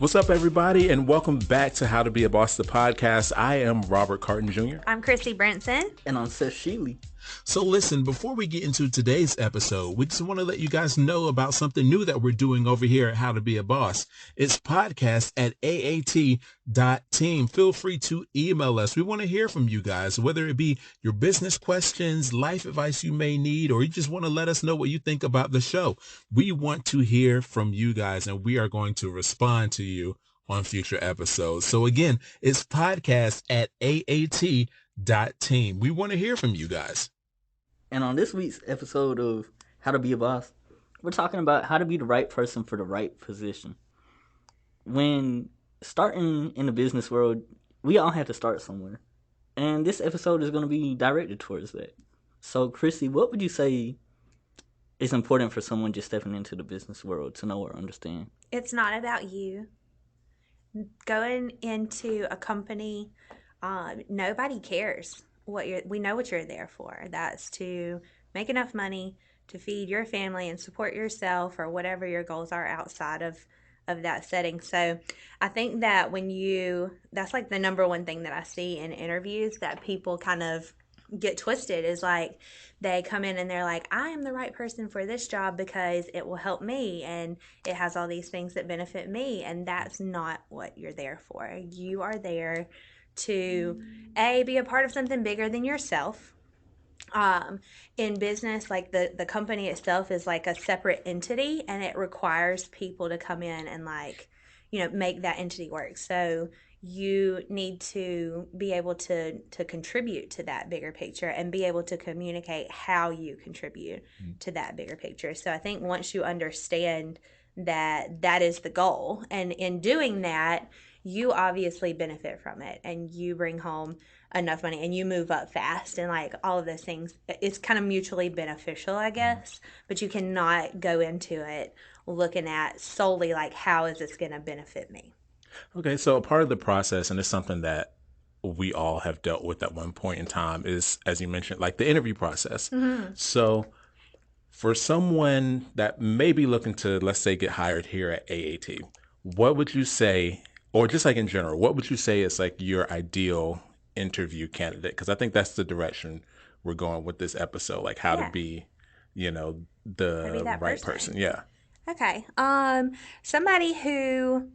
What's up, everybody, and welcome back to How to Be a Boss, the podcast. I am Robert Carton Jr. I'm Christy Brinson. And I'm Seth Sheely. So listen, before we get into today's episode, we just want to let you guys know about something new that we're doing over here at How to Be a Boss. It's podcast at aat.team. Feel free to email us. We want to hear from you guys, whether it be your business questions, life advice you may need, or you just want to let us know what you think about the show. We want to hear from you guys, and we are going to respond to you on future episodes. So again, it's podcast at aat.team. We want to hear from you guys. And on this week's episode of How to Be a Boss, we're talking about how to be the right person for the right position. When starting in the business world, we all have to start somewhere. And this episode is going to be directed towards that. So, Chrissy, what would you say is important for someone just stepping into the business world to know or understand? It's not about you. Going into a company, nobody cares we know what you're there for. That's to make enough money to feed your family and support yourself or whatever your goals are outside of that setting. So I think that that's like the number one thing that I see in interviews that people kind of get twisted is like they come in and they're like, I am the right person for this job because it will help me and it has all these things that benefit me. And that's not what you're there for. You are there to be a part of something bigger than yourself. In business, like the company itself is like a separate entity, and it requires people to come in and make that entity work. So you need to be able to contribute to that bigger picture and be able to communicate how you contribute to that bigger picture. So I think once you understand that is the goal, and in doing that, you obviously benefit from it and you bring home enough money and you move up fast and like all of those things. It's kind of mutually beneficial, I guess, but you cannot go into it looking at solely like, how is this going to benefit me? Okay, so a part of the process, and it's something that we all have dealt with at one point in time, is, as you mentioned, like the interview process. Mm-hmm. So for someone that may be looking to, let's say, get hired here at AAT, what would you say, or just like in general, what would you say is like your ideal interview candidate? Because I think that's the direction we're going with this episode, like how to be, the right person. Yeah. Okay. Somebody who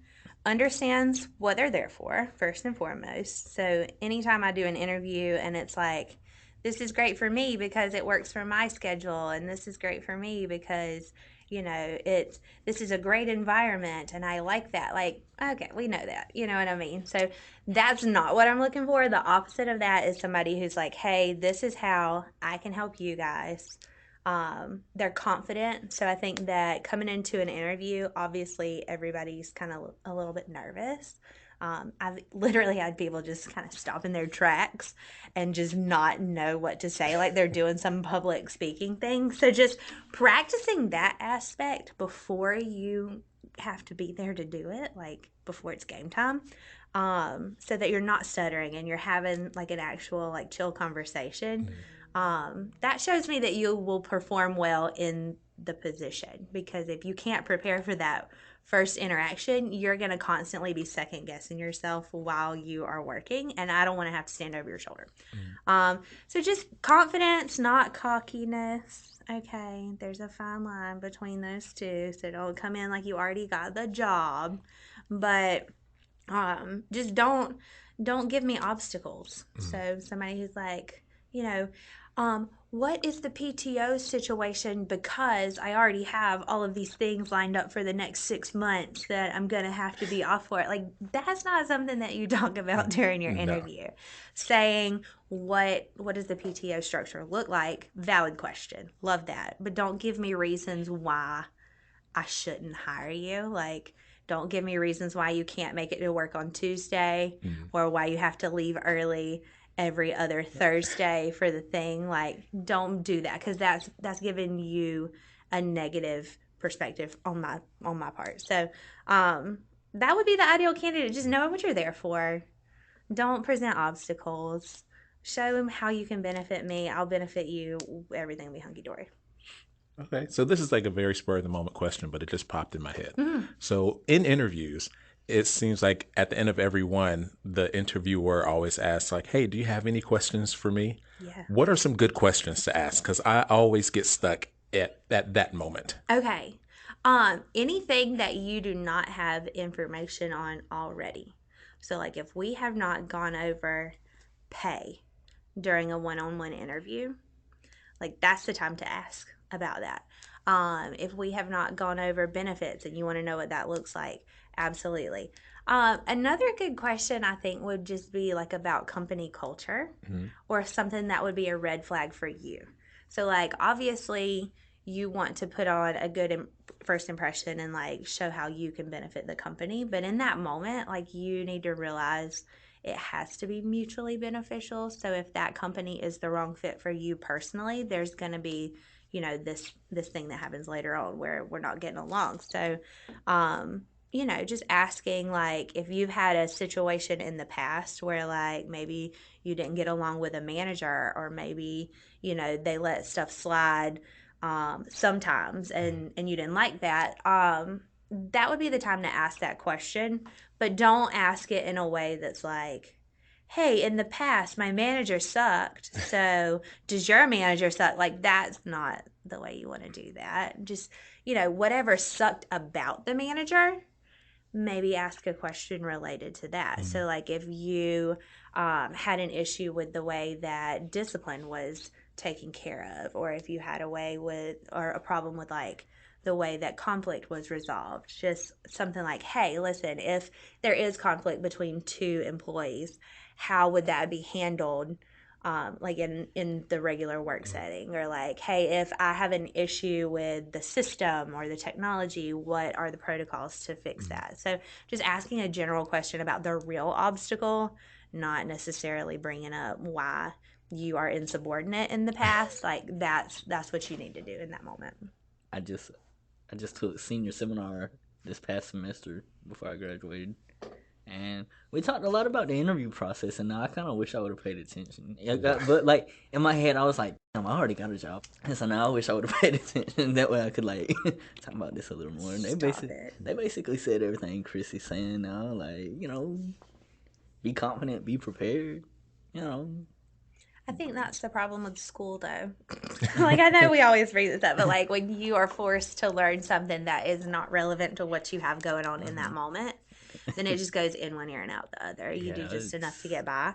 understands what they're there for, first and foremost. So anytime I do an interview and it's like, this is great for me because it works for my schedule, and this is great for me because this is a great environment and I like that. Like, okay, we know that, you know what I mean? So that's not what I'm looking for. The opposite of that is somebody who's like, hey, this is how I can help you guys. They're confident. So I think that coming into an interview, obviously everybody's kind of a little bit nervous. I've literally had people just kind of stop in their tracks and just not know what to say, like they're doing some public speaking thing. So just practicing that aspect before you have to be there to do it, like before it's game time, so that you're not stuttering and you're having like an actual like chill conversation. That shows me that you will perform well in the position, because if you can't prepare for that first interaction, you're going to constantly be second guessing yourself while you are working, and I don't want to have to stand over your shoulder. So just confidence, not cockiness. Okay, there's a fine line between those two, so don't come in like you already got the job, but just don't give me obstacles. So somebody who's like, what is the PTO situation, because I already have all of these things lined up for the next 6 months that I'm going to have to be off for. Like, that's not something that you talk about during your interview. Saying, what does the PTO structure look like? Valid question. Love that. But don't give me reasons why I shouldn't hire you. Like, don't give me reasons why you can't make it to work on Tuesday or why you have to leave early every other Thursday for the thing. Like, don't do that, because that's giving you a negative perspective on my part. So that would be the ideal candidate. Just know what you're there for. Don't present obstacles. Show them how you can benefit me. I'll benefit you. Everything will be hunky-dory. Okay, so this is like a very spur of the moment question, but it just popped in my head. So in interviews, it seems like at the end of every one, the interviewer always asks like, hey, do you have any questions for me? Yeah. What are some good questions to ask? Because I always get stuck at that moment. Okay. Anything that you do not have information on already. So like if we have not gone over pay during a one-on-one interview, like that's the time to ask about that. If we have not gone over benefits and you want to know what that looks like, absolutely. Another good question I think would just be like about company culture or something that would be a red flag for you. So like obviously you want to put on a good first impression and like show how you can benefit the company, but in that moment like you need to realize it has to be mutually beneficial. So if that company is the wrong fit for you personally, there's going to be, you know, this thing that happens later on where we're not getting along. So you know, just asking like if you've had a situation in the past where like maybe you didn't get along with a manager or maybe, you know, they let stuff slide sometimes and you didn't like that, that would be the time to ask that question. But don't ask it in a way that's like, hey, in the past my manager sucked, so does your manager suck? Like that's not the way you want to do that. Just, you know, whatever sucked about the manager, maybe ask a question related to that. So like if you had an issue with the way that discipline was taken care of, or if you had a way with or a problem with like the way that conflict was resolved, just something like, hey, listen, if there is conflict between two employees, how would that be handled, like in the regular work setting? Or like, hey, if I have an issue with the system or the technology, what are the protocols to fix that? So just asking a general question about the real obstacle, not necessarily bringing up why you are insubordinate in the past. Like that's what you need to do in that moment. I just took a senior seminar this past semester before I graduated, and we talked a lot about the interview process. And now I kind of wish I would have paid attention. But like in my head, I was like, "Damn, I already got a job," and so now I wish I would have paid attention. That way, I could like talk about this a little more. And they basically said everything Chris is saying now. Like, you know, be confident, be prepared. You know. I think that's the problem with school, though. Like, I know we always bring this up, but like when you are forced to learn something that is not relevant to what you have going on in that moment, then it just goes in one ear and out the other. You do just enough to get by.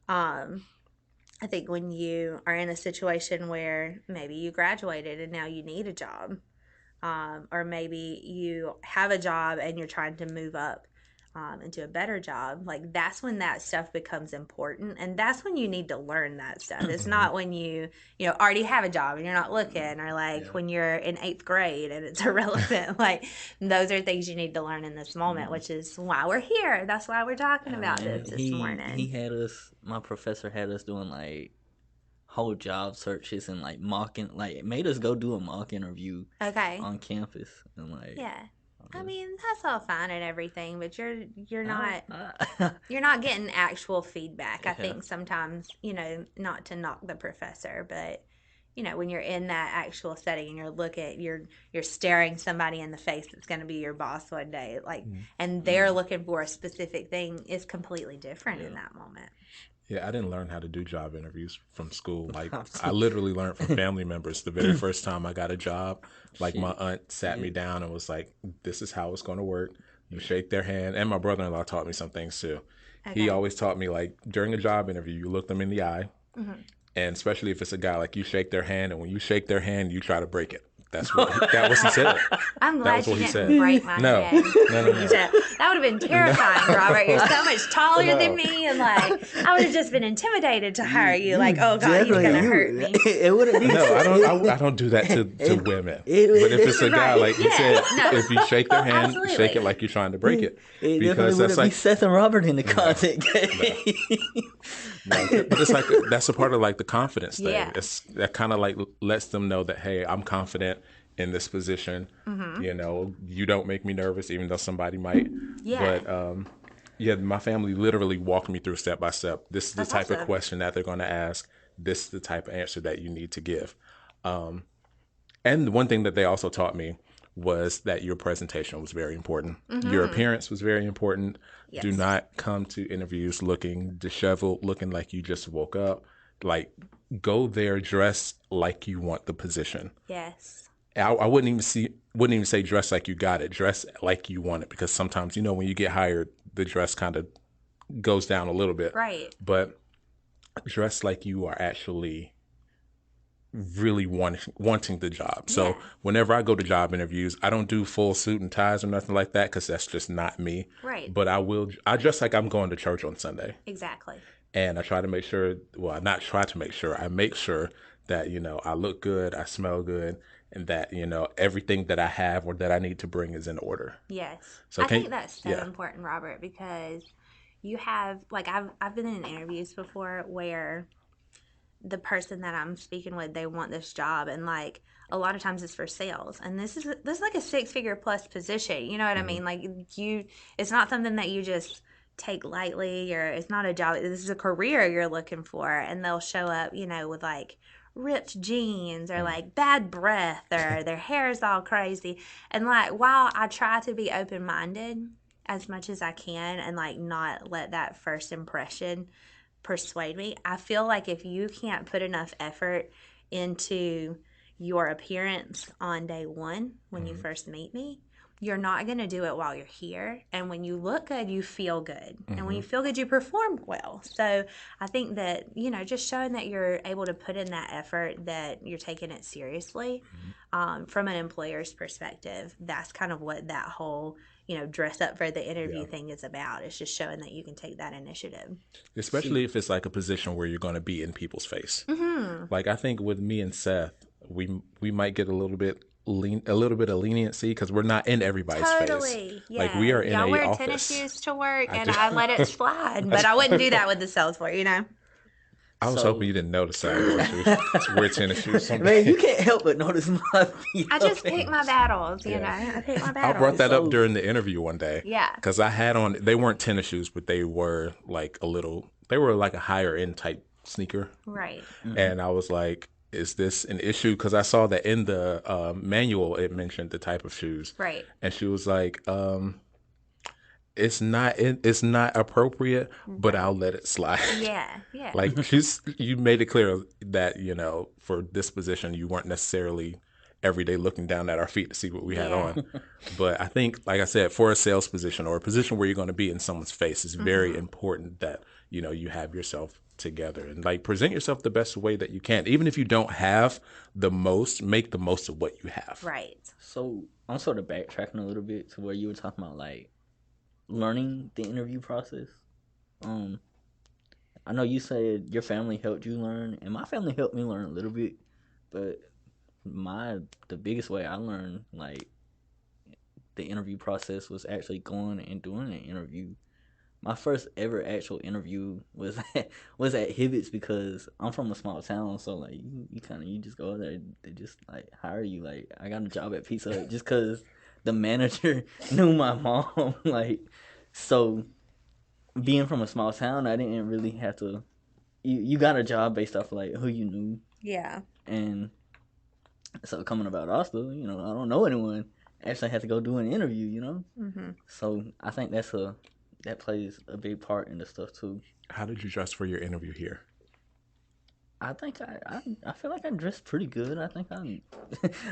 I think when you are in a situation where maybe you graduated and now you need a job, or maybe you have a job and you're trying to move up into a better job, like that's when that stuff becomes important, and that's when you need to learn that stuff. It's not when you know already have a job and you're not looking, or like when you're in 8th grade and it's irrelevant. Like those are things you need to learn in this moment, which is why we're here. That's why we're talking about this morning. He had us. My professor had us doing like whole job searches and like it made us go do a mock interview on campus, and like yeah. I mean, that's all fine and everything, but you're not getting actual feedback. I think sometimes, you know, not to knock the professor, but you know, when you're in that actual setting and you're staring somebody in the face that's going to be your boss one day, like, and they're looking for a specific thing, is completely different in that moment. Yeah, I didn't learn how to do job interviews from school. Like, I literally learned from family members. The very first time I got a job, like my aunt sat me down and was like, this is how it's going to work. You shake their hand. And my brother-in-law taught me some things too. Okay. He always taught me, like, during a job interview, you look them in the eye. And especially if it's a guy, like, you shake their hand. And when you shake their hand, you try to break it. That was he said. I'm glad you didn't break my head. No. That would have been terrifying, Robert. You're so much taller than me, and like I would have just been intimidated to hire you. Like, oh God, he's gonna hurt me. It wouldn't be. No, I don't do that to women. But if it's a guy, like you said, if you shake their hand, shake it like you're trying to break it. Because that's like Seth and Robert in the content game. But it's like that's a part of like the confidence thing. Yeah. That kind of like lets them know that, hey, I'm confident in this position. You know, you don't make me nervous, even though somebody might. Yeah. But my family literally walked me through step by step. This is the type of question that they're going to ask. This is the type of answer that you need to give. And one thing that they also taught me was that your presentation was very important. Your appearance was very important. Yes. Do not come to interviews looking disheveled, looking like you just woke up. Like, go there dressed like you want the position. Yes. I wouldn't even say dress like you got it. Dress like you want it, because sometimes, when you get hired, the dress kind of goes down a little bit. Right. But dress like you are actually really wanting the job. So Yeah. whenever I go to job interviews, I don't do full suit and ties or nothing like that, because that's just not me. Right. But I dress like I'm going to church on Sunday. Exactly. And I try to make sure, well, not try to make sure, I make sure that, I look good, I smell good, and that, everything that I have or that I need to bring is in order. Yes. So I think that's so important, Robert, because you have, like, I've been in interviews before where the person that I'm speaking with, they want this job, and like a lot of times it's for sales, and this is like a 6-figure plus position. You know what I mean? Like, it's not something that you just take lightly, or it's not a job. This is a career you're looking for, and they'll show up, with like ripped jeans or like bad breath or their hair is all crazy. And like, while I try to be open-minded as much as I can and like not let that first impression persuade me, I feel like if you can't put enough effort into your appearance on day one when you first meet me, you're not going to do it while you're here. And when you look good, you feel good. And when you feel good, you perform well. So I think that, just showing that you're able to put in that effort, that you're taking it seriously, from an employer's perspective, that's kind of what that whole, dress up for the interview thing is about. It's just showing that you can take that initiative. Especially if it's like a position where you're going to be in people's face. Like, I think with me and Seth, we might get a little bit of leniency because we're not in everybody's face. Totally. Yeah. Like, we are in Y'all a wear office. tennis shoes to work, and I let it slide. But I wouldn't do that with the sales floor, I was hoping you didn't notice that. It's weird tennis shoes. Man, you can't help but notice my feet. I just pick my battles, I pick my I battles. brought that up during the interview one day. Yeah. Because I had on, they weren't tennis shoes, but they were like a higher end type sneaker. Right. And I was like, is this an issue? Because I saw that in the manual, it mentioned the type of shoes. Right. And she was like, it's not appropriate, but I'll let it slide. Yeah. Yeah. Like, you made it clear that, for this position, you weren't necessarily every day looking down at our feet to see what we had on. But I think, like I said, for a sales position or a position where you're going to be in someone's face, it's very important that, you have yourself together and like present yourself the best way that you can. Even if you don't have the most, make the most of what you have. Right. So I'm sort of backtracking a little bit to where you were talking about like learning the interview process. I know you said your family helped you learn, and my family helped me learn a little bit, but the biggest way I learned like the interview process was actually going and doing an interview. My first ever actual interview was at Hibbett's, because I'm from a small town, so like you just go there, they just like hire you. Like, I got a job at Pizza Hut just because the manager knew my mom. Like, so being from a small town, I didn't really have to. You got a job based off of like who you knew. Yeah. And so coming about Austin, I don't know anyone. Actually, I had to go do an interview. So I think that plays a big part in the stuff too. How did you dress for your interview here? I think I feel like I dressed pretty good. I think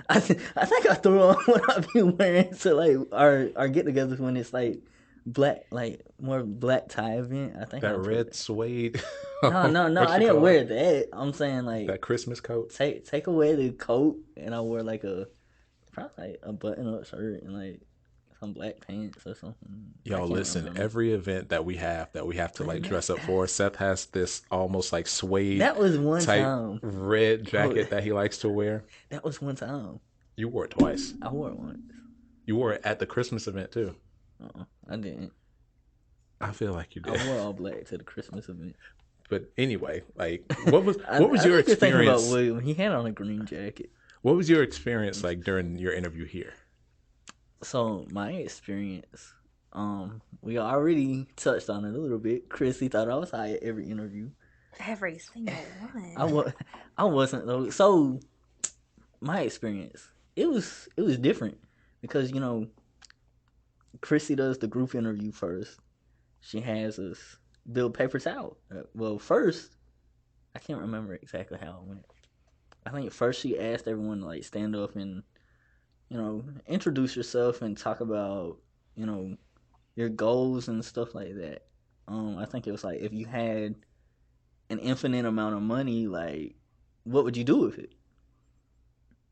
I think I threw on what I've been wearing to like our get-togethers when it's like black, like more black tie event. I think that red suede. No, I didn't wear that. I'm saying like that Christmas coat. Take away the coat, and I wore like probably like a button-up shirt and like some black pants or something. Y'all listen, every event that we have to like dress up for, Seth has this almost like suede that was one type time red jacket that he likes to wear. That was one time. You wore it twice. I wore it once. You wore it at the Christmas event too. I didn't. I feel like you did. I wore all black to the Christmas event. But anyway, like, what was your experience? About William. He had on a green jacket. What was your experience like during your interview here? So my experience, we already touched on it a little bit. Chrissy thought I was high at every interview. Every single one. I wasn't though. So my experience, it was different because Chrissy does the group interview first. She has us build paper towel. Well, first, I can't remember exactly how it went. I think first she asked everyone to like stand up and introduce yourself and talk about your goals and stuff like that. I think it was like, if you had an infinite amount of money, like, what would you do with it?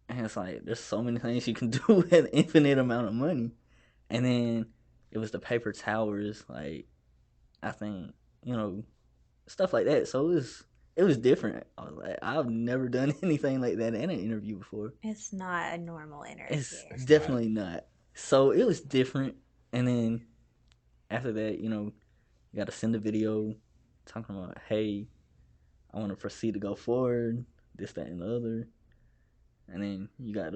And it's like, there's so many things you can do with an infinite amount of money. And then it was the paper towers, like, I think, stuff like that. So it was different. I was like, I've never done anything like that in an interview before. It's not a normal interview. It's definitely not. So it was different. And then after that, you got to send a video talking about, hey, I want to proceed to go forward, this, that, and the other. And then you got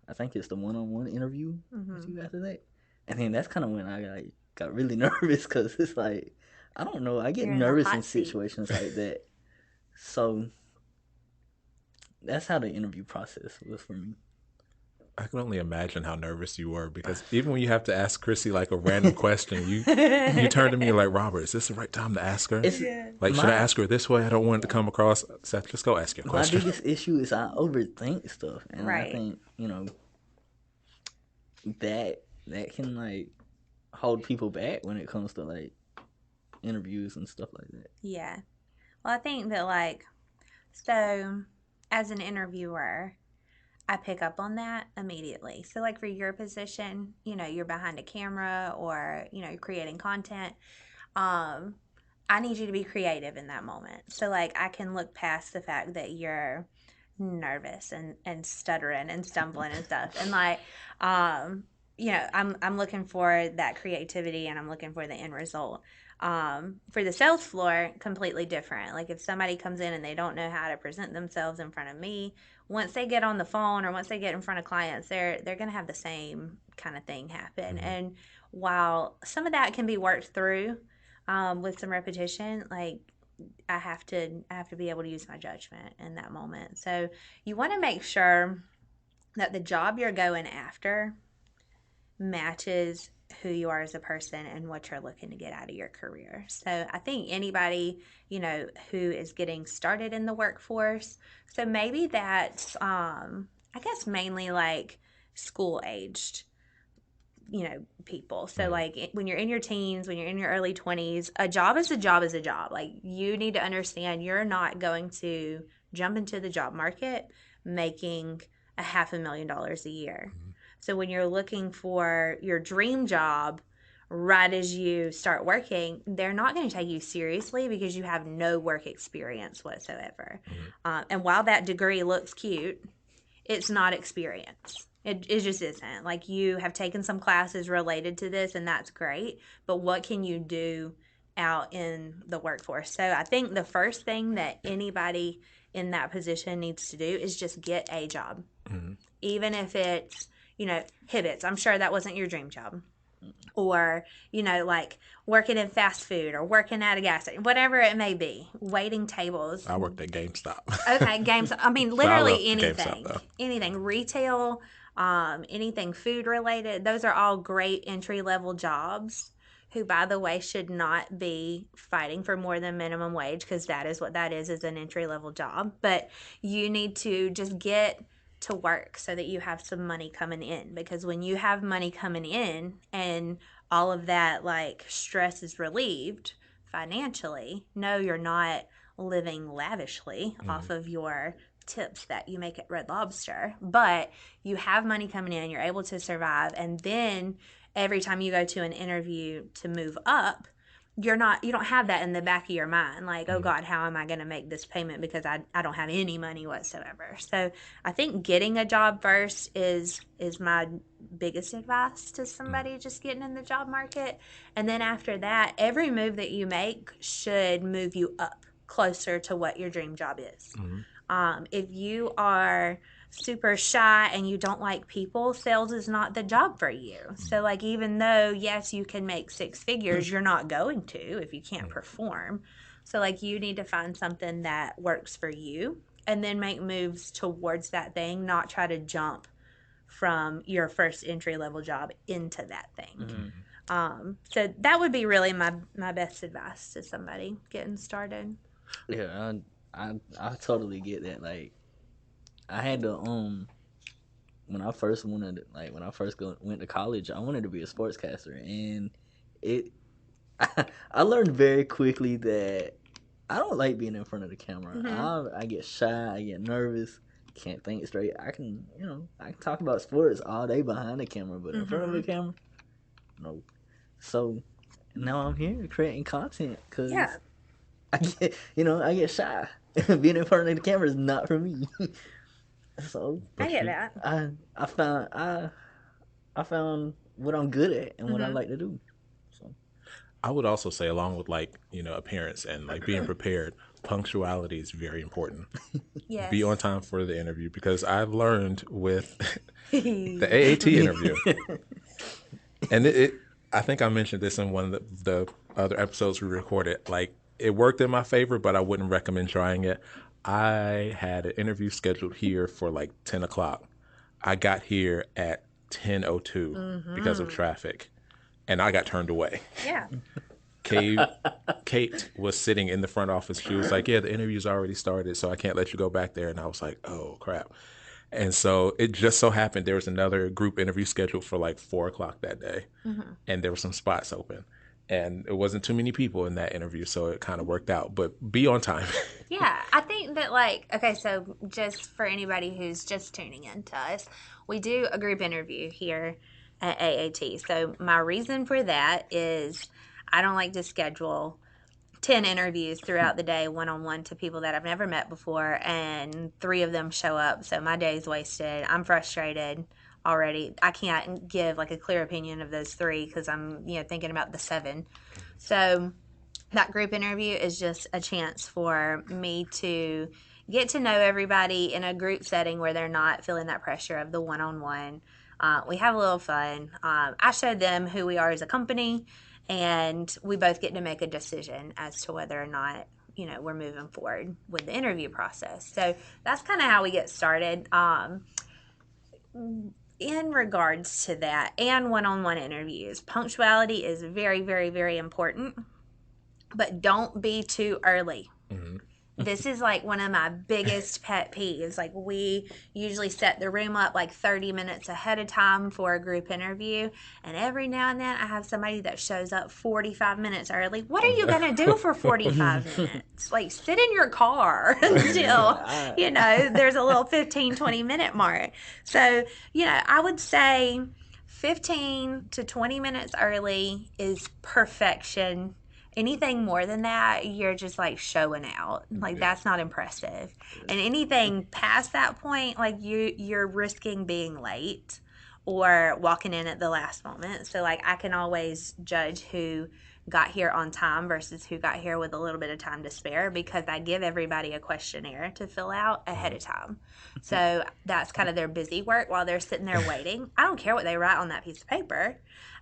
I think it's the one-on-one interview with you after that. And then that's kind of when I got really nervous, because it's like, I don't know, I get nervous in situations like that. So that's how the interview process was for me. I can only imagine how nervous you were, because even when you have to ask Chrissy like a random question, you turn to me like, Robert, is this the right time to ask her? Should I ask her this way? I don't want it to come across. Seth, just go ask your question. My biggest issue is I overthink stuff, and I think that can like hold people back when it comes to like interviews and stuff like that. Yeah. Well, I think that so as an interviewer, I pick up on that immediately. So for your position, you're behind a camera, or, you're creating content. I need you to be creative in that moment. So I can look past the fact that you're nervous and stuttering and stumbling and stuff. And I'm looking for that creativity, and I'm looking for the end result. For the sales floor, completely different. If somebody comes in and they don't know how to present themselves in front of me, once they get on the phone or once they get in front of clients, they're going to have the same kind of thing happen. Mm-hmm. And while some of that can be worked through with some repetition, I have to be able to use my judgment in that moment. So you want to make sure that the job you're going after matches who you are as a person and what you're looking to get out of your career. So I think anybody, who is getting started in the workforce, so maybe that's, I guess mainly school aged, people. So when you're in your teens, when you're in your early 20s, a job is a job is a job. You need to understand you're not going to jump into the job market making $500,000 a year. Mm-hmm. So when you're looking for your dream job, right as you start working, they're not going to take you seriously because you have no work experience whatsoever. Mm-hmm. And while that degree looks cute, it's not experience. It just isn't. You have taken some classes related to this, and that's great. But what can you do out in the workforce? So I think the first thing that anybody in that position needs to do is just get a job. Mm-hmm. Even if it's Hibbets. I'm sure that wasn't your dream job. Or, working in fast food or working at a gas station, whatever it may be, waiting tables. I worked at GameStop. Okay, GameStop. I mean, literally anything. Anything. Retail, anything food related. Those are all great entry-level jobs, who, by the way, should not be fighting for more than minimum wage, because that is what that is an entry-level job. But you need to just get to work so that you have some money coming in, because when you have money coming in and all of that stress is relieved financially, no, you're not living lavishly off of your tips that you make at Red Lobster, but you have money coming in, you're able to survive. And then every time you go to an interview to move up, you don't have that in the back of your mind, oh God, how am I going to make this payment, because I don't have any money whatsoever. So I think getting a job first is my biggest advice to somebody just getting in the job market. And then after that, every move that you make should move you up closer to what your dream job is. Mm-hmm. If you are super shy and you don't like people, sales is not the job for you. So even though yes, you can make six figures, you're not going to if you can't perform. So you need to find something that works for you and then make moves towards that thing, not try to jump from your first entry level job into that thing. Mm-hmm. So that would be really my best advice to somebody getting started. Yeah, I totally get that. Like, I had to when I first went to college, I wanted to be a sportscaster, and it I learned very quickly that I don't like being in front of the camera. Mhm. I get shy, I get nervous, can't think straight. I can talk about sports all day behind the camera, but in front of the camera, no. So now I'm here creating content because Yeah. I get shy. Being in front of the camera is not for me. So I get that. I found what I'm good at and what I Mhm. like to do. So I would also say, along with appearance and like being prepared, punctuality is very important. Yes. Be on time for the interview, because I've learned with the AAT interview, and I think I mentioned this in one of the other episodes we recorded. Like, it worked in my favor, but I wouldn't recommend trying it. I had an interview scheduled here for like 10 o'clock. I got here at 10:02 because of traffic, and I got turned away. Yeah. Kate was sitting in the front office. She was like, "Yeah, the interview's already started, so I can't let you go back there." And I was like, "Oh, crap." And so it just so happened there was another group interview scheduled for like 4 o'clock that day, and there were some spots open. And it wasn't too many people in that interview, so it kind of worked out. But be on time. Yeah, I think that, like, okay, so just for anybody who's just tuning in to us, we do a group interview here at AAT. So my reason for that is I don't like to schedule 10 interviews throughout the day one-on-one to people that I've never met before, and 3 of them show up. So my day's wasted. I'm frustrated already. I can't give like a clear opinion of those 3 because I'm thinking about the 7. So that group interview is just a chance for me to get to know everybody in a group setting where they're not feeling that pressure of the one-on-one. We have a little fun. I showed them who we are as a company, and we both get to make a decision as to whether or not we're moving forward with the interview process. So that's kind of how we get started. In regards to that and one-on-one interviews, punctuality is very, very, very important, but don't be too early. This is like one of my biggest pet peeves. Like, we usually set the room up like 30 minutes ahead of time for a group interview, and every now and then I have somebody that shows up 45 minutes early. What are you going to do for 45 minutes? Like, sit in your car until there's a little 15-20 minute mark. So I would say 15 to 20 minutes early is perfection. Anything more than that, you're just like showing out. Like, that's not impressive. And anything past that point, like, you're risking being late or walking in at the last moment. So like, I can always judge who got here on time versus who got here with a little bit of time to spare, because I give everybody a questionnaire to fill out ahead of time. So that's kind of their busy work while they're sitting there waiting. I don't care what they write on that piece of paper.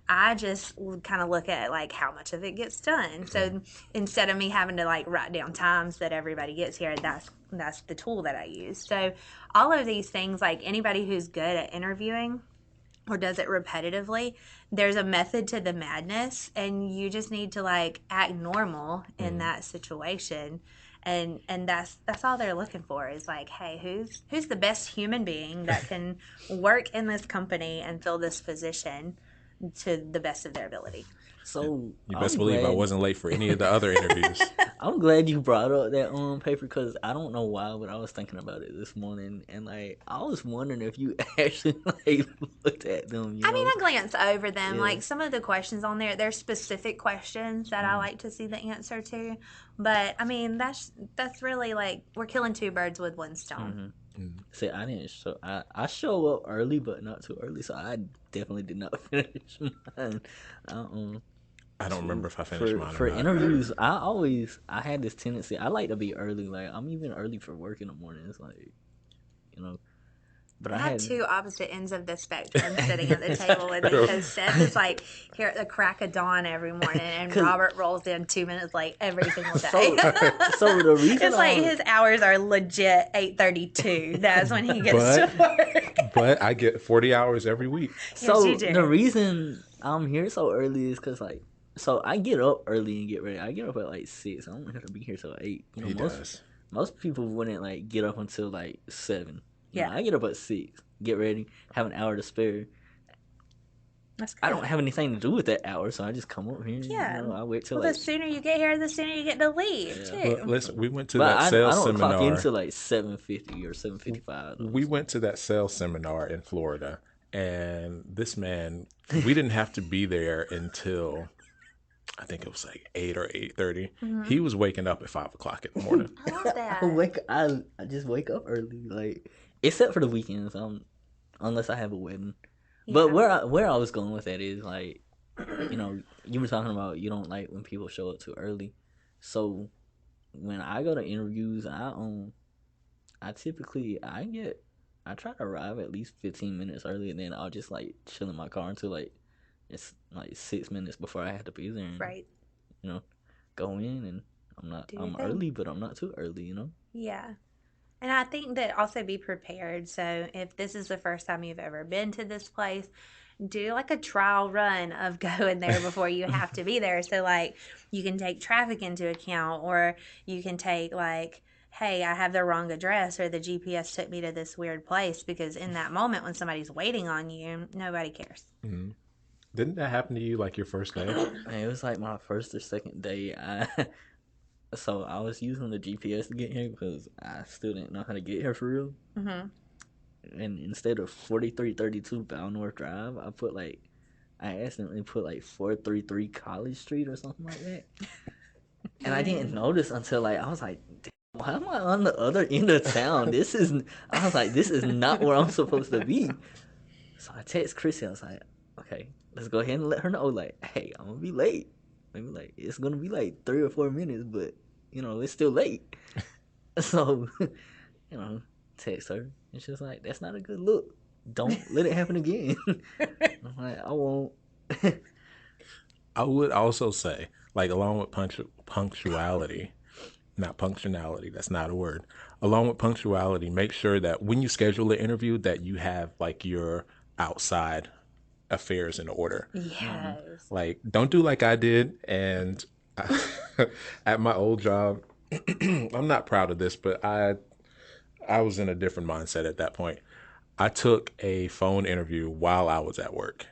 I just kind of look at like how much of it gets done. So instead of me having to like write down times that everybody gets here, that's the tool that I use. So all of these things, like anybody who's good at interviewing or does it repetitively, there's a method to the madness, and you just need to like act normal in that situation. And that's all they're looking for is like, hey, who's the best human being that can work in this company and fill this position to the best of their ability. So You best believe I wasn't late for any of the other interviews. I'm glad you brought up that paper, because I don't know why, but I was thinking about it this morning, and like I was wondering if you actually like looked at them. I mean, I glanced over them. Like, some of the questions on there, there's specific questions that I like to see the answer to. But I mean, that's really like we're killing 2 birds with 1 stone. See, I didn't show. I show up early, but not too early, so I definitely did not finish mine. I don't remember if I finished mine for or not. interviews. I had this tendency. I like to be early. Like, I'm even early for work in the morning. It's like, but I had 2 opposite ends of the spectrum sitting at the table with me, because Seth is like here at the crack of dawn every morning, and Robert rolls in 2 minutes late every single day. So the reason it's like his hours are legit 8:32. That's when he gets to work. but I get 40 hours every week. So you do. the reason I'm here so early is because like, so I get up early and get ready. I get up at like 6. I don't have to be here till 8. You know, He does. most people wouldn't like get up until like 7. You know, Yeah. I get up at 6, get ready, have an hour to spare. That's good. I don't have anything to do with that hour, so I just come up here. Yeah. You know, I wait till Well, like. the sooner you get here, the sooner you get to leave, Yeah. too. Well, listen, we went to But that I sales don't clock in seminar. until like 7:50 or 7:55. We went to that sales seminar in Florida, and this man, we didn't have to be there until I think it was like 8 or 8:30. He was waking up at 5 o'clock in the morning. I love that. I just wake up early, like except for the weekends, unless I have a wedding. But Yeah. where I was going with that is like, you know, you were talking about you don't like when people show up too early. So when I go to interviews, I typically I try to arrive at least 15 minutes early, and then I'll just like chill in my car until like it's like 6 minutes before I have to be there. And, Right. You know, go in and Do your I'm thing. early, but I'm not too early. You know. Yeah. And I think that also be prepared. So if this is the first time you've ever been to this place, do like a trial run of going there before you have to be there. So like you can take traffic into account, or you can take like, hey, I have the wrong address, or the GPS took me to this weird place, because in that moment when somebody's waiting on you, nobody cares. Mhm. Didn't that happen to you like your first day? Man, it was like my first or second day. So I was using the GPS to get here because I still didn't know how to get here for real. Mm-hmm. And instead of 4332 Bound North Drive, I accidentally put like 433 College Street or something like that. And I didn't notice until like I was like, "Damn, why am I on the other end of town? I was like, this is not where I'm supposed to be." So I text Chrissy. I was like, "Okay, let's go ahead and let her know. Like, hey, I'm gonna be late. Maybe like it's gonna be like 3 or 4 minutes, but you know it's still late." So, you know, text her, and she's like, "That's not a good look. Don't let it happen again." I'm like, "I won't." I would also say, like, along with punctuality, not punctionality, that's not a word. Along with punctuality, make sure that when you schedule an interview that you have like your outside affairs in order. Yes. Like, don't do like I did. And at my old job, I'm not proud of this, but I was in a different mindset at that point. I took a phone interview while I was at work.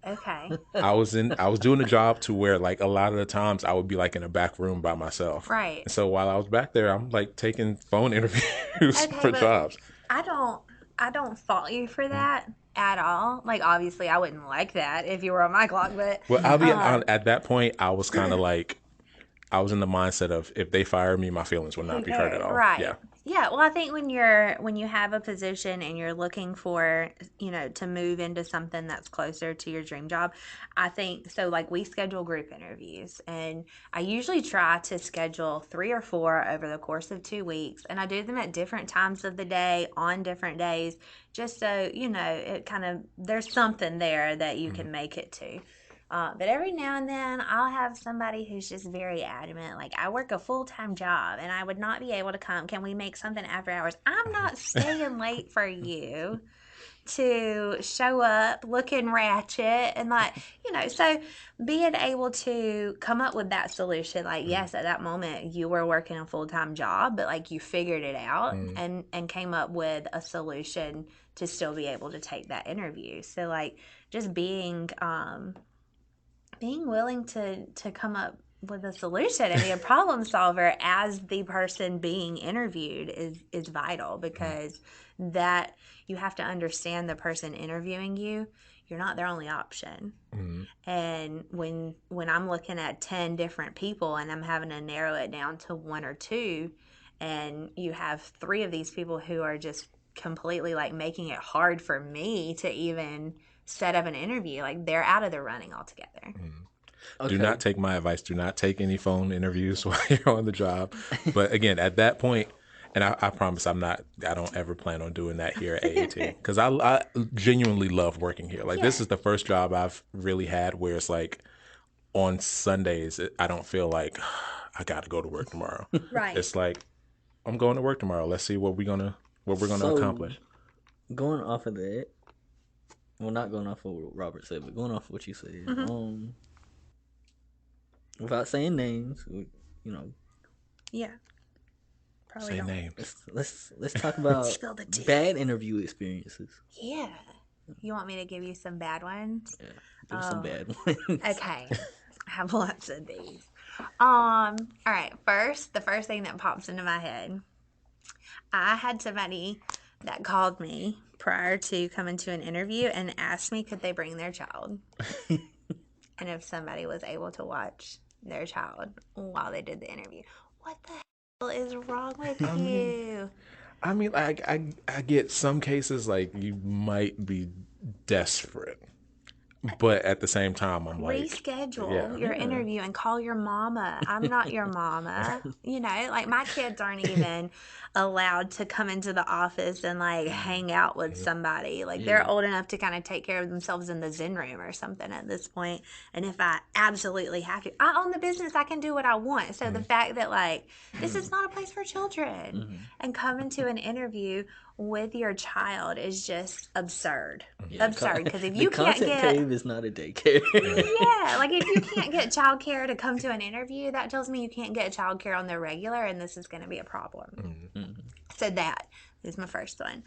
Okay. I was doing a job to where like a lot of the times I would be like in a back room by myself. Right. And so while I was back there, I'm like taking phone interviews Okay, for but jobs. I don't fault you for that at all. Like obviously I wouldn't like that if you were on my clock, but Well, I'll be at that point, I was kind of like, I was in the mindset of if they fire me, my feelings will not be hurt at all. Right. Yeah. Yeah. Well, I think when you have a position and you're looking for, to move into something that's closer to your dream job, I think so. Like we schedule group interviews, and I usually try to schedule 3 or 4 over the course of 2 weeks, and I do them at different times of the day on different days, just so it kind of there's something there that you can make it to. But every now and then I'll have somebody who's just very adamant. Like, I work a full-time job and I would not be able to come. Can we make something after hours? I'm not staying late for you to show up looking ratchet and so being able to come up with that solution, like, yes, at that moment you were working a full-time job, but like you figured it out and came up with a solution to still be able to take that interview. So like just being willing to come up with a solution and be a problem solver as the person being interviewed is vital, because that you have to understand the person interviewing you. You're not their only option. And when I'm looking at 10 different people and I'm having to narrow it down to 1 or 2, and you have 3 of these people who are just completely like making it hard for me to even set up an interview, like they're out of the running altogether. Okay. Do not take my advice. Do not take any phone interviews while you're on the job. But again, at that point, and I promise I don't ever plan on doing that here at AAT, because I genuinely love working here. Like this is the first job I've really had where it's like on Sundays, I don't feel like I got to go to work tomorrow. Right. It's like, I'm going to work tomorrow. Let's see what we're gonna So, accomplish. going off of that, well, not going off of what Robert said, but going off of what you said, without saying names, you know, Yeah. Probably Say don't. names. let's talk about Spill the tea. bad interview experiences. Yeah. You want me to give you some bad ones? Yeah, give us some Oh. bad ones. Okay. I have lots of these. All right. The first thing that pops into my head, I had somebody that called me prior to coming to an interview and asked me could they bring their child, and if somebody was able to watch their child while they did the interview. What the hell is wrong with you? I mean, I get some cases like you might be desperate, but at the same time, I'm like, Reschedule your interview and call your mama. I'm not your mama. You know, like my kids aren't even allowed to come into the office and like hang out with somebody. Like they're old enough to kind of take care of themselves in the Zen room or something at this point. And if I absolutely have to, I own the business, I can do what I want. So the fact that like this is not a place for children and come into an interview with your child is just absurd. Absurd. Because if you can't Content get Cave is not a daycare. yeah, like if you can't get childcare to come to an interview, that tells me you can't get childcare on the regular, and this is going to be a problem. So that is my first one.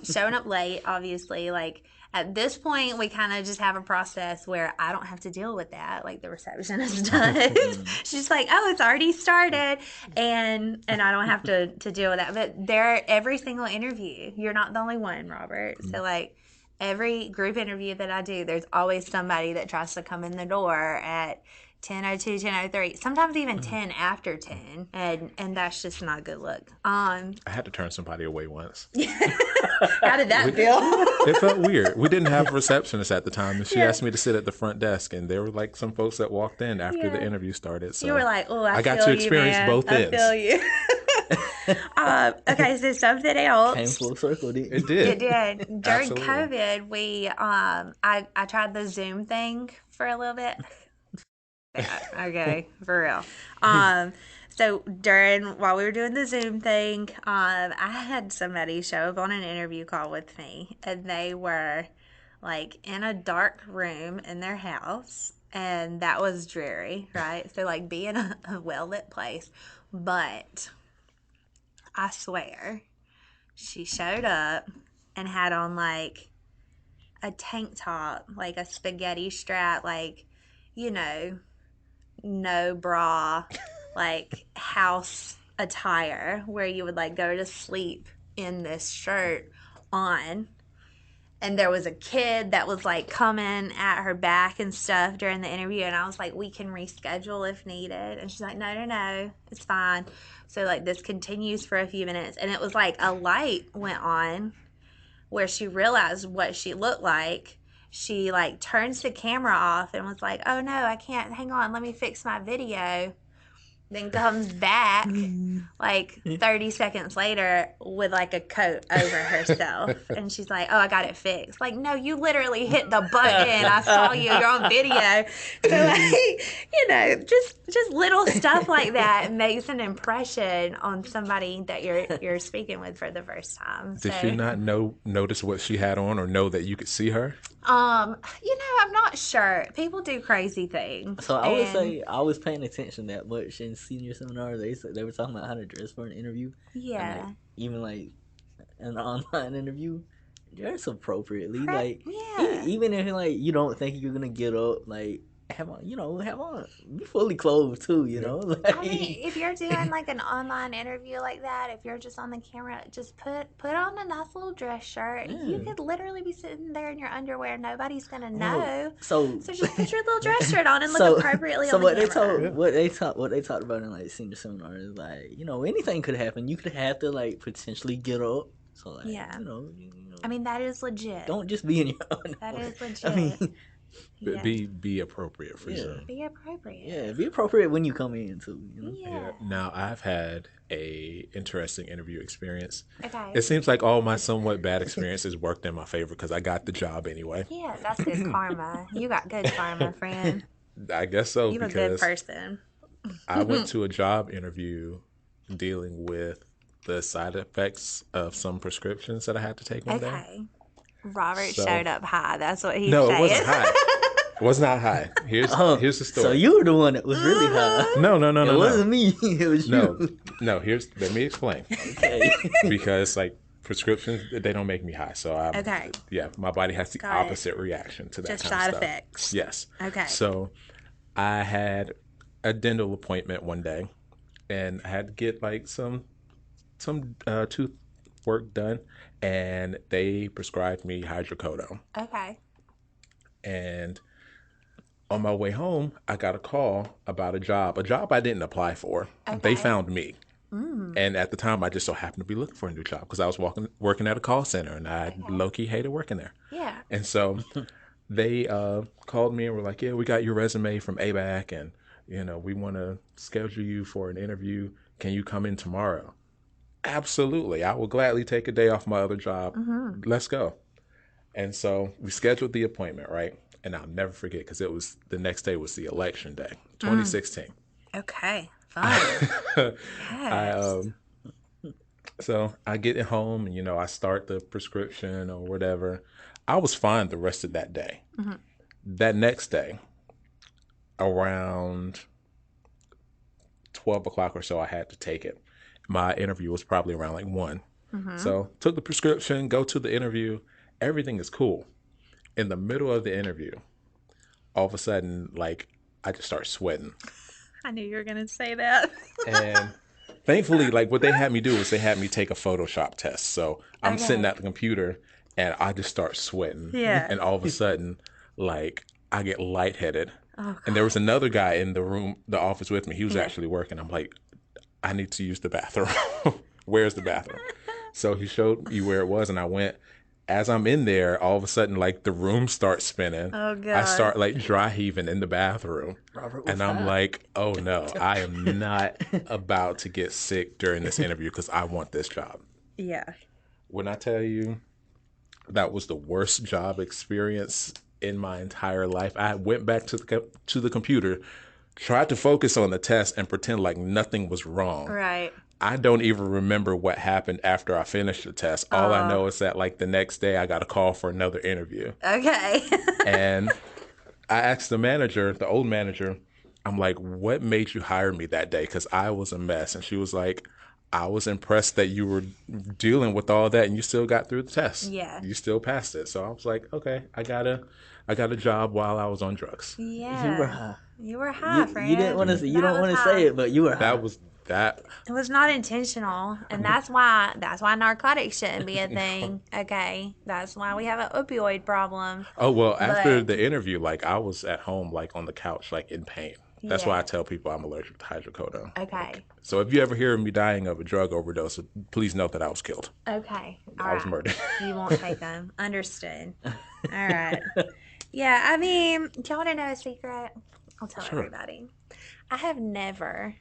Showing up late, obviously, like at this point, we kind of just have a process where I don't have to deal with that, like the receptionist does. She's like, "Oh, it's already started," and I don't have to deal with that. But every single interview, you're not the only one, Robert. So like. Every group interview that I do, there's always somebody that tries to come in the door at 10:02, 10:03, sometimes even 10 after 10, and that's just not a good look. I had to turn somebody away once. How did that feel? It felt weird. We didn't have a receptionist at the time, and she asked me to sit at the front desk, and there were like some folks that walked in after the interview started. So You were like, "Oh, I got feel to you, experience man. both ends. I feel you." Okay, so something else. Came full circle, didn't It it? did. It did. During Absolutely. COVID, we I tried the Zoom thing for a little bit. Yeah, okay, for real. So while we were doing the Zoom thing, I had somebody show up on an interview call with me, and they were like in a dark room in their house, and that was dreary, right? So like be in a well lit place, but I swear she showed up and had on like a tank top, like a spaghetti strap, like, you know, no bra, like house attire where you would like go to sleep in this shirt on. And there was a kid that was like coming at her back and stuff during the interview. And I was like, we can reschedule if needed. And she's like, no, it's fine. So like this continues for a few minutes. And it was like a light went on where she realized what she looked like. She like turns the camera off and was like, oh no, I can't, hang on, let me fix my video. Then comes back like 30 seconds later with like a coat over herself. And she's like, oh, I got it fixed. Like, no, you literally hit the button. I saw you. You're on video. So like, you know, just little stuff like that makes an impression on somebody that you're speaking with for the first time. Did she not notice what she had on or know that you could see her? You know, I'm not sure. People do crazy things. So I would say I was paying attention that much in senior seminar. They were talking about how to dress for an interview. Yeah. And like, even like an online interview, dress appropriately. Yeah. Even if like you don't think you're gonna get up, like have on, be fully clothed too. You know. Like, I mean, if you're doing like an online interview like that, if you're just on the camera, just put on a nice little dress shirt. Yeah. You could literally be sitting there in your underwear. Nobody's gonna know. So just put your little dress shirt on and look appropriately on the camera. What they talked about in like senior seminar is like, anything could happen. You could have to like potentially get up. So like, yeah. You know. I mean, that is legit. Don't just be in your underwear. That is legit. I mean, yeah. Be appropriate for sure. Be appropriate. Yeah, be appropriate when you come in too. You know? Yeah. Now I've had a interesting interview experience. Okay. It seems like all my somewhat bad experiences worked in my favor because I got the job anyway. Yeah, that's good karma. You got good karma, friend. I guess so. You're a good person. I went to a job interview dealing with the side effects of some prescriptions that I had to take one day. Okay. Robert So- showed up high. That's what he's No, saying. it wasn't high. It was not high. Here's the story. So you were the one that was really high. No. It wasn't me. It was No, you. no. Let me explain. Okay. Because like prescriptions, they don't make me high. So Okay. yeah, my body has the Got it. opposite reaction to that Just kind of side stuff. effects. Yes. Okay. So I had a dental appointment one day, and I had to get like some tooth work done, and they prescribed me hydrocodone. Okay. And on my way home, I got a call about a job I didn't apply for. Okay. They found me. And at the time, I just so happened to be looking for a new job because I was working at a call center, and I low-key hated working there. Yeah. And so they called me and were like, yeah, we got your resume from ABAC, and, we want to schedule you for an interview. Can you come in tomorrow? Absolutely. I will gladly take a day off my other job. Let's go. And so we scheduled the appointment, right? And I'll never forget because the next day was the election day, 2016. Okay. Fine. Yes. So I get it home and, I start the prescription or whatever. I was fine the rest of that day. That next day, around 12 o'clock or so, I had to take it. My interview was probably around like 1. So took the prescription, go to the interview. Everything is cool. In the middle of the interview, all of a sudden, like, I just start sweating. I knew you were going to say that. And thankfully, like, what they had me do is they had me take a Photoshop test. So I'm sitting at the computer and I just start sweating. Yeah. And all of a sudden, like, I get lightheaded. Oh, And there was another guy in the office with me. He was actually working. I'm like, I need to use the bathroom. Where's the bathroom? So he showed me where it was, and I went. As I'm in there, all of a sudden, like, the room starts spinning. Oh, God. I start, like, dry heaving in the bathroom. Robert was And I'm high. like, oh, no, I am not about to get sick during this interview because I want this job. Yeah. When I tell you that was the worst job experience in my entire life, I went back to the computer, tried to focus on the test and pretend like nothing was wrong. Right. I don't even remember what happened after I finished the test. All I know is that, like, the next day I got a call for another interview. Okay. And I asked the old manager, I'm like, what made you hire me that day? Because I was a mess. And she was like, I was impressed that you were dealing with all that and you still got through the test. Yeah. You still passed it. So I was like, okay, I got a job while I was on drugs. Yeah. You were high. You were high, friend. You didn't want to. You That don't was want to high. say it, but you were high. That was that. It was not intentional, and that's why narcotics shouldn't be a thing. Okay, that's why we have an opioid problem. Oh, well, after But- the interview, like, I was at home, like, on the couch, like, in pain. That's why Yeah. I tell people I'm allergic to hydrocodone. Okay, So if you ever hear me dying of a drug overdose, please note that I was killed. okay, all I was right. murdered. You won't take them. Understood. All right. Yeah, I mean, do y'all want to know a secret? I'll tell Sure. everybody. I have never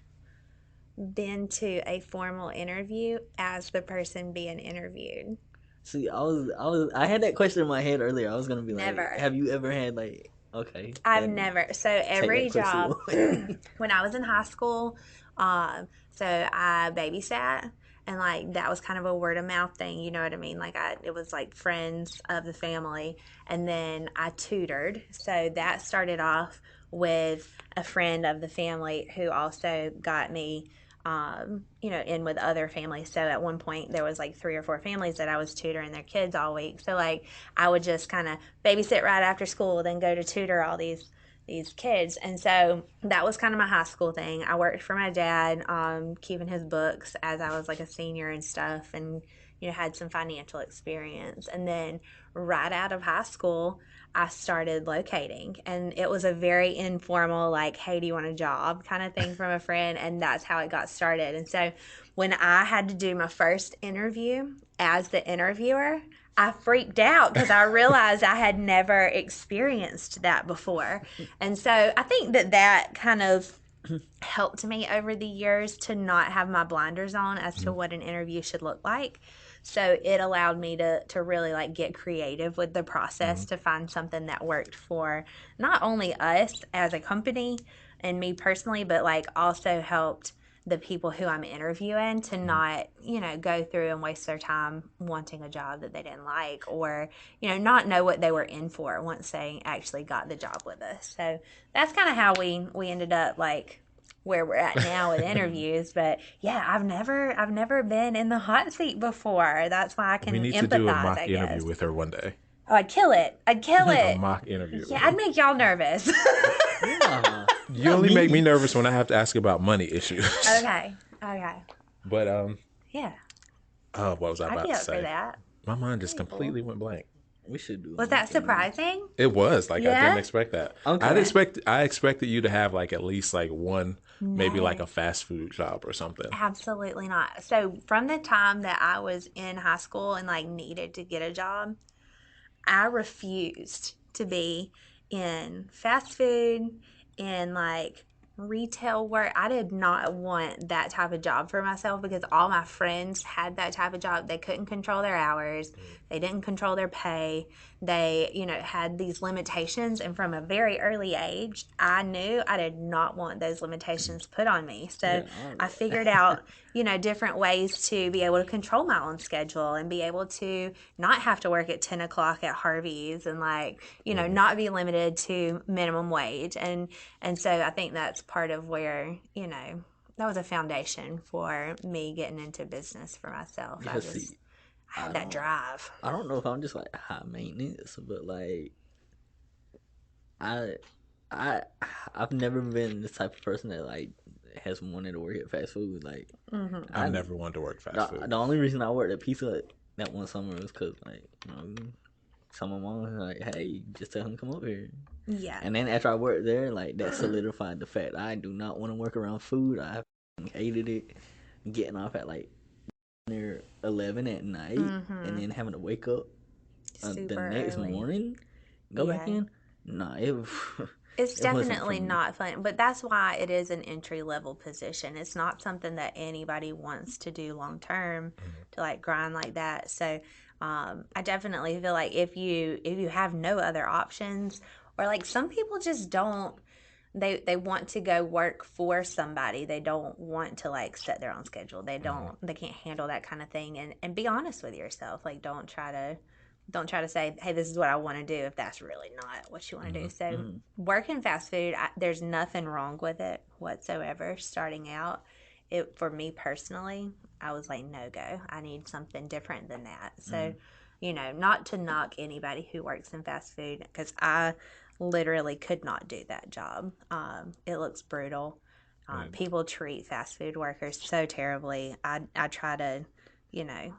been to a formal interview as the person being interviewed. See, I had that question in my head earlier. I was gonna be like, Never. have you ever had like, okay? I've then never. So take every that question job away. when I was in high school, so I babysat, and like that was kind of a word of mouth thing. You know what I mean? Like it was like friends of the family, and then I tutored. So that started off with a friend of the family who also got me. In with other families. So at one point there was like 3 or 4 families that I was tutoring their kids all week. So like I would just kind of babysit right after school, then go to tutor all these kids. And so that was kind of my high school thing. I worked for my dad, keeping his books as I was like a senior and stuff, and had some financial experience. And then right out of high school, I started locating, and it was a very informal, like, hey, do you want a job kind of thing from a friend. And that's how it got started. And so when I had to do my first interview as the interviewer, I freaked out because I realized I had never experienced that before. And so I think that kind of helped me over the years to not have my blinders on as to what an interview should look like. So it allowed me to really like get creative with the process to find something that worked for not only us as a company and me personally, but like also helped the people who I'm interviewing to not, go through and waste their time wanting a job that they didn't like, or, not know what they were in for once they actually got the job with us. So that's kind of how we ended up like where we're at now with interviews. But yeah, I've never been in the hot seat before. That's why I can We need to empathize, do a mock I interview guess. with her one day. Oh, I'd kill it. A mock interview. Yeah, I'd make y'all nervous. Nah, You only make me nervous when I have to ask about money issues. Okay. But Yeah, oh, what was I I'd about be to up for say? that. My mind just completely went blank. we should do. Was that surprising? It was like I Yeah? didn't expect that. Okay. I expected you to have like at least like one, maybe No. like a fast food job or something. Absolutely not. So from the time that I was in high school and like needed to get a job, I refused to be in fast food, in like retail work. I did not want that type of job for myself because all my friends had that type of job. They couldn't control their hours. They didn't control their pay. They, had these limitations. And from a very early age, I knew I did not want those limitations put on me. So Yeah, I figured out, different ways to be able to control my own schedule and be able to not have to work at 10 o'clock at Harvey's and like, not be limited to minimum wage. And so I think that's part of where, that was a foundation for me getting into business for myself. Because see, I had that drive. I don't know if I'm just like high maintenance, but like I I I've never been this type of person that like has wanted to work at fast food. Like I never wanted to work fast food. the only reason I worked at Pizza Hut that one summer was because like some of my mom was like, hey, just tell him to come over here. Yeah. And then after I worked there, like that solidified the fact I do not want to work around food. I hated it. Getting off at like near 11 at night and then having to wake up the Super next early. morning, go back in. Nah, it It's it wasn't definitely for me. not fun, but that's why it is an entry level position. It's not something that anybody wants to do long term to like grind like that. So I definitely feel like if you have no other options, or like some people just don't, they want to go work for somebody. They don't want to like set their own schedule. They can't handle that kind of thing. And be honest with yourself. Like don't try to say, hey, this is what I want to do if that's really not what you want to do. So working fast food, there's nothing wrong with it whatsoever. Starting out, for me personally, I was like, no go. I need something different than that. So, not to knock anybody who works in fast food, because I literally could not do that job. It looks brutal. People treat fast food workers so terribly. I try to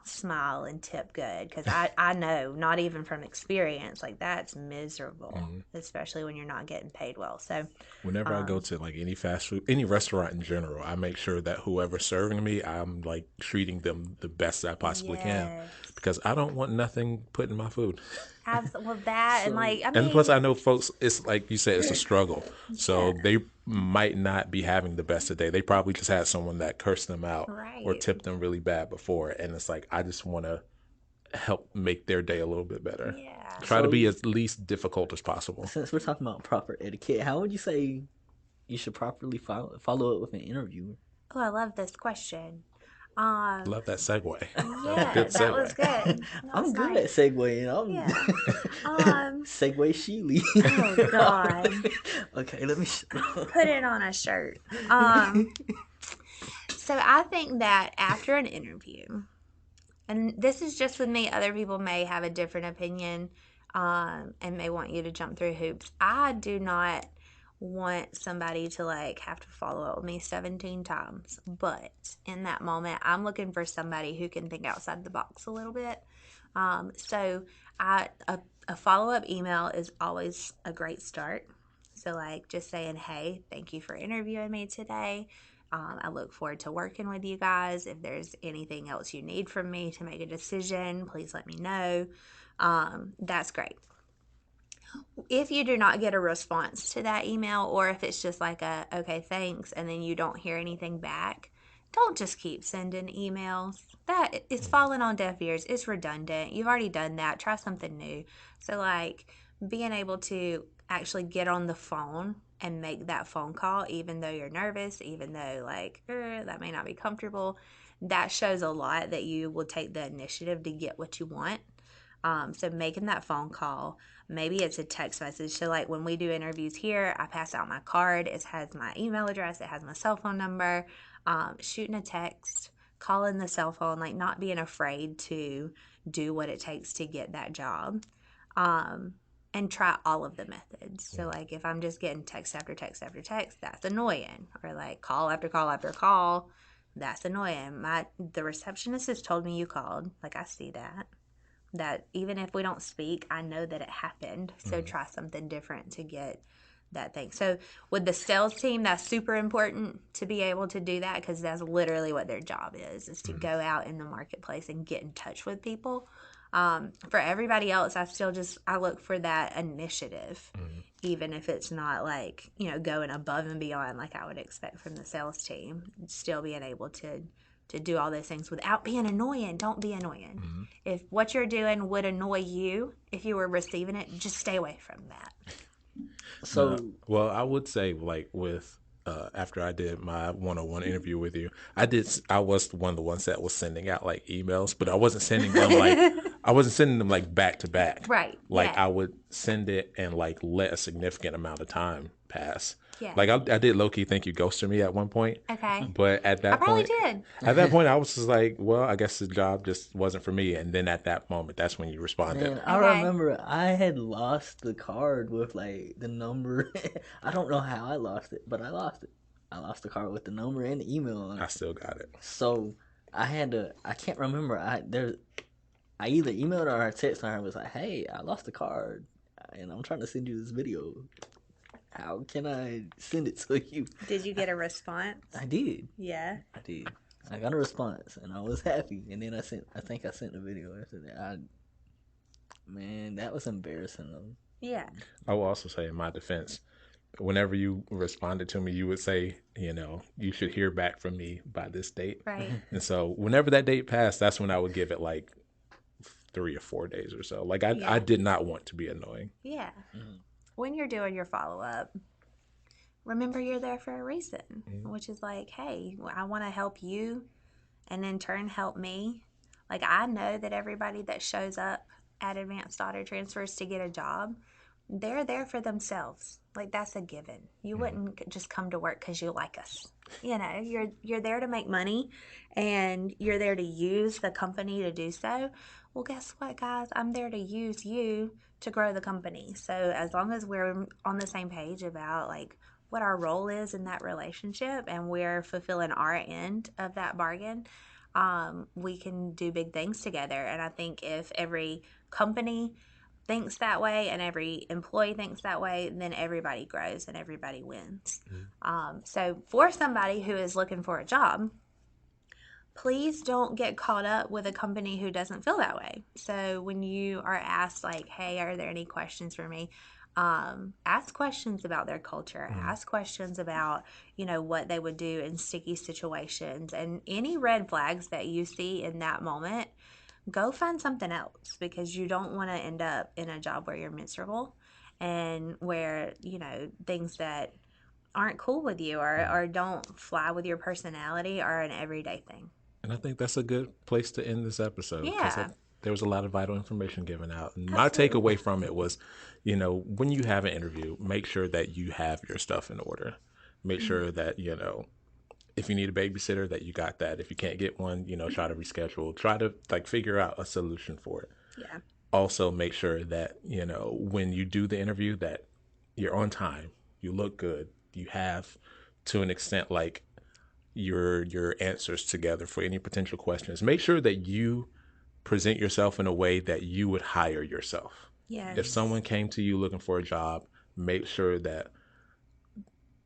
smile and tip good because I know, not even from experience, like that's miserable, especially when you're not getting paid well. So whenever I go to like any fast food, any restaurant in general, I make sure that whoever's serving me, I'm like treating them the best I possibly can because I don't want nothing put in my food. Well, that and like And plus, I know folks, it's like you said, it's a struggle. So they might not be having the best of day. They probably just had someone that cursed them out or tipped them really bad before. And it's like, I just want to help make their day a little bit better. Yeah. Try to be as least difficult as possible. Since we're talking about proper etiquette, how would you say you should properly follow up with an interviewer? Oh, I love this question. Love that segue. Yeah, Good that segue. was good. I'm good at segueing. Segue Sheely. Oh God. Okay, let me Put it on a shirt. So I think that after an interview, and this is just with me, other people may have a different opinion, and may want you to jump through hoops. I do not want somebody to like have to follow up with me 17 times, but in that moment I'm looking for somebody who can think outside the box a little bit. So a follow-up email is always a great start. So like just saying, hey, thank you for interviewing me today. I look forward to working with you guys. If there's anything else you need from me to make a decision, please let me know. That's great. If you do not get a response to that email, or if it's just like a okay thanks and then you don't hear anything back, don't just keep sending emails. That it's falling on deaf ears. It's redundant. You've already done that. Try something new. So like being able to actually get on the phone and make that phone call, even though you're nervous, even though like that may not be comfortable. That shows a lot that you will take the initiative to get what you want. So making that phone call, maybe it's a text message. So like when we do interviews here, I pass out my card. It has my email address. It has my cell phone number. Shooting a text, calling the cell phone, like not being afraid to do what it takes to get that job. And try all of the methods. So like if I'm just getting text after text after text, that's annoying. Or like call after call after call, that's annoying. The receptionist has told me you called. Like I see that. That even if we don't speak, I know that it happened. So try something different to get that thing. So with the sales team, that's super important to be able to do that, because that's literally what their job is to go out in the marketplace and get in touch with people. For everybody else, I look for that initiative, even if it's not like, going above and beyond like I would expect from the sales team. Still being able to do all those things without being annoying. Don't be annoying. If what you're doing would annoy you, if you were receiving it, just stay away from that. So, Well, I would say like with after I did my one-on-one interview with you, I was one of the ones that was sending out like emails, but I wasn't sending them like back to back. Right. Like Yeah. I would send it and like let a significant amount of time pass. Yeah. Like I did low key think you ghosted me at one point. Okay. But at that I probably point, did. at that point, I was just like, well, I guess the job just wasn't for me. And then at that moment, that's when you responded. man, I Okay. remember I had lost the card with like the number. I don't know how I lost it, but I lost it. I lost the card with the number and the email on I it. still got it. So I can't remember. I either emailed her or I texted her and was like, "Hey, I lost the card, and I'm trying to send you this video. How can I send it to you?" Did you get a response? I did. Yeah. I did. I got a response, and I was happy. And then I think I sent the video after that. Man, that was embarrassing though. Yeah. I will also say in my defense, whenever you responded to me, you would say, you should hear back from me by this date. Right. And so whenever that date passed, that's when I would give it like 3 or 4 days or so. Like I did not want to be annoying. Yeah. When you're doing your follow-up, remember you're there for a reason, which is like, hey, I want to help you and in turn help me. Like I know that everybody that shows up at Advanced Auto Transfers to get a job, they're there for themselves. Like that's a given. You wouldn't just come to work because you like us. You're there to make money, and you're there to use the company to do so. Well, guess what, guys? I'm there to use you to grow the company. So as long as we're on the same page about like what our role is in that relationship and we're fulfilling our end of that bargain, we can do big things together. And I think if every company thinks that way and every employee thinks that way, then everybody grows and everybody wins. So for somebody who is looking for a job, please don't get caught up with a company who doesn't feel that way. So when you are asked like, hey, are there any questions for me? Ask questions about their culture. Ask questions about, what they would do in sticky situations, and any red flags that you see in that moment. Go find something else, because you don't want to end up in a job where you're miserable and where, things that aren't cool with you or don't fly with your personality are an everyday thing. And I think that's a good place to end this episode. Yeah. There was a lot of vital information given out. And my takeaway from it was, when you have an interview, make sure that you have your stuff in order. Make sure that, if you need a babysitter, that you got that. If you can't get one, try to reschedule. Try to figure out a solution for it. Yeah. Also make sure that, when you do the interview, that you're on time, you look good, you have, to an extent, like your answers together for any potential questions. Make sure that you present yourself in a way that you would hire yourself. Yes. If someone came to you looking for a job, make sure that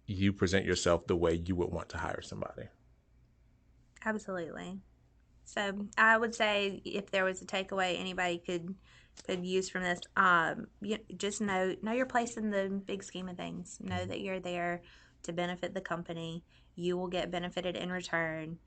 you present yourself the way you would want to hire somebody. Absolutely. So I would say if there was a takeaway anybody could use from this, just know your place in the big scheme of things. Know that you're there to benefit the company. You will get benefited in return.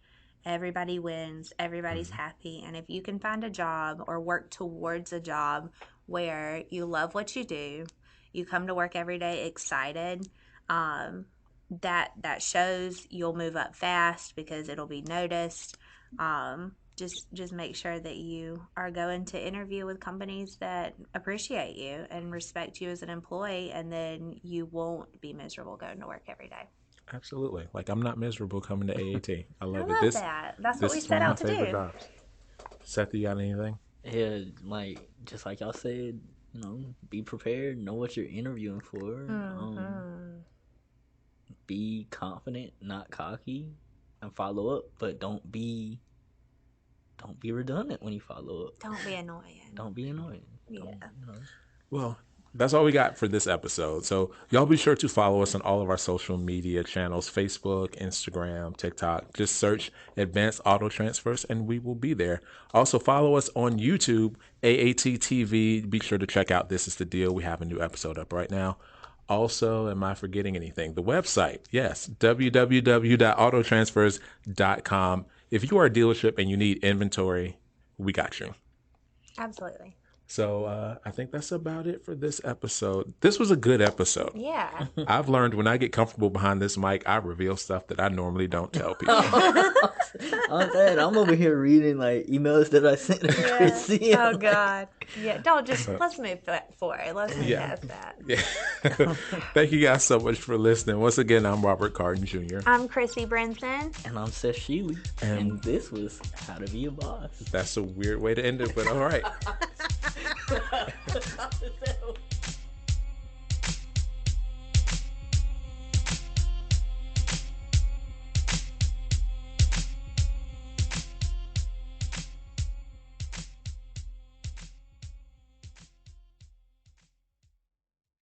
Everybody wins. Everybody's happy. And if you can find a job or work towards a job where you love what you do, you come to work every day excited, that shows you'll move up fast because it'll be noticed. Just make sure that you are going to interview with companies that appreciate you and respect you as an employee, and then you won't be miserable going to work every day. Absolutely. Like, I'm not miserable coming to AAT. I I love love it. that. That's what This we is set one of my out to favorite do. jobs. Seth, you got anything? Yeah, like just like y'all said, be prepared, know what you're interviewing for. Be confident, not cocky, and follow up, but don't be redundant when you follow up. Don't be annoying. Don't be annoying. Yeah. Well, that's all we got for this episode. So y'all be sure to follow us on all of our social media channels, Facebook, Instagram, TikTok. Just search Advanced Auto Transfers and we will be there. Also follow us on YouTube, AAT TV. Be sure to check out This Is the Deal. We have a new episode up right now. Also, am I forgetting anything? The website, yes, www.autotransfers.com. If you are a dealership and you need inventory, we got you. Absolutely. So I think that's about it for this episode. This was a good episode. Yeah. I've learned when I get comfortable behind this mic, I reveal stuff that I normally don't tell people. I'm over here reading like emails that I sent to Chrissy. Oh God. Yeah. Don't let's move forward. Let's move past that. Yeah. Thank you guys so much for listening. Once again, I'm Robert Carden Jr. I'm Chrissy Brinson. And I'm Seth Sheely. And this was How to Be a Boss. That's a weird way to end it, but all right.